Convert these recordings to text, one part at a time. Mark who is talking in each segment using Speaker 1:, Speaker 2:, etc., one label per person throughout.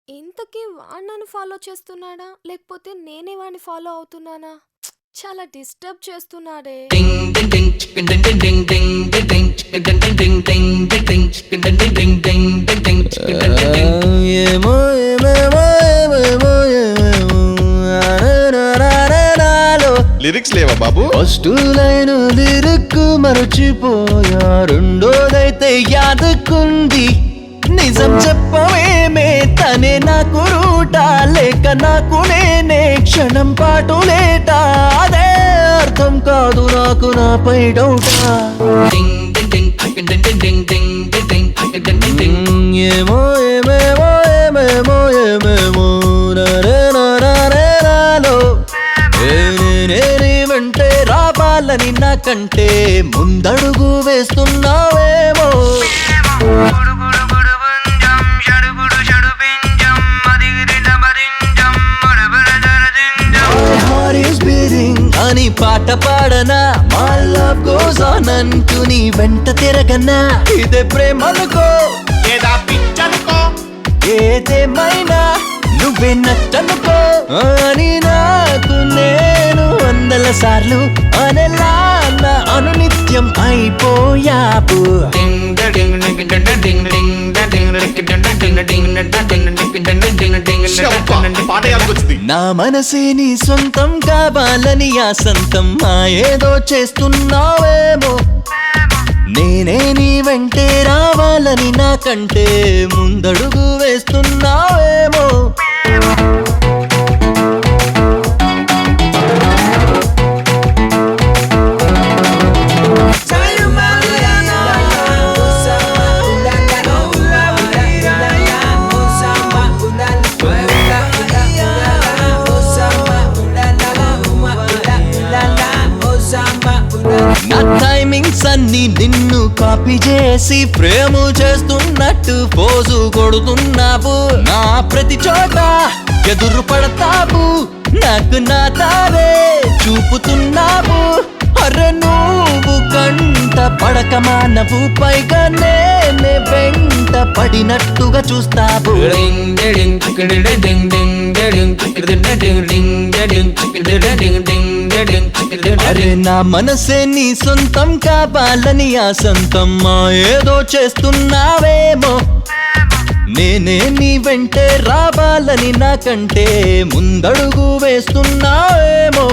Speaker 1: ఇంతకీ వాడు నన్ను ఫాలో చేస్తున్నాడా? లేకపోతే నేనే వాడిని ఫాలో అవుతున్నానా? చాలా డిస్టర్బ్ చేస్తున్నాడే.
Speaker 2: ఏమో ఏమేమో ఏమేమో ఏమేమో ఆరారారారారాలో.
Speaker 3: లిరిక్స్ లేవా బాబు?
Speaker 2: ఫస్ట్ లైన్ లిరిక్ మరచిపోయా, రెండోదైతే యాదకుంది. నిజం చెప్పవేమే, తనే నాకు రూట, లేక నాకు నేనే క్షణం పాటు లేట. అదే అర్థం కాదు నాకు నాపై డౌటా. ఏమో ఏమేమో ఏమేమో ఏమేమో నరేనాలో. నేనే వెంటే రావాలని నాకంటే ముందడుగు వేస్తున్నావేమో. అని పాట పాడనా, మా లవ్ గోస్ ఆన్ అంటూ నీ వెంట తిరగనా. ఇదే ప్రేమనుకో
Speaker 3: ఏదా పిచ్చనుకో,
Speaker 2: ఏదేమైనా నువ్వే నచ్చనుకో అని నాకు నేను 100 సార్లు అనలా నా అనునిత్యం అయిపోయాపు.
Speaker 3: పాటయాలకొచ్చింది.
Speaker 2: నా మనసే నీ సొంతం కావాలని ఆ సంతం ఏదో చేస్తున్నావేమో. నేనే నీ వెంటే రావాలని నాకంటే ముందడుగు వేస్తున్నావేమో. నా టైమింగ్స్ అన్ని నిన్ను కాపీ చేసి ప్రేమ చేస్తున్నట్టు పోజు కొడుతున్నావు. నా ప్రతి చోట ఎదురు పడతావు, నాకు నా తారే చూపుతున్నావు. అరే నువ్వు కంట పడక మానవు, పైగా నేనే వెంట పడినట్టుగా చూస్తావు. అరే నా మనసే నీ సొంతం కావాలని ఆ సొంతం ఏదో చేస్తున్నావేమో. నేనే నీ వెంటే రావాలని నాకంటే ముందడుగు వేస్తున్నావేమో.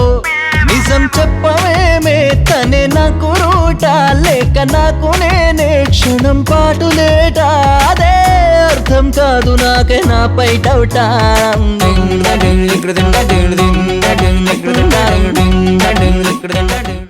Speaker 2: నిజం చెప్పవేమే, తనే నాకు రూట, లేక నాకు నేనే క్షణం పాటు లేట. అదే అర్థం కాదు నాకే నాపై డౌటా.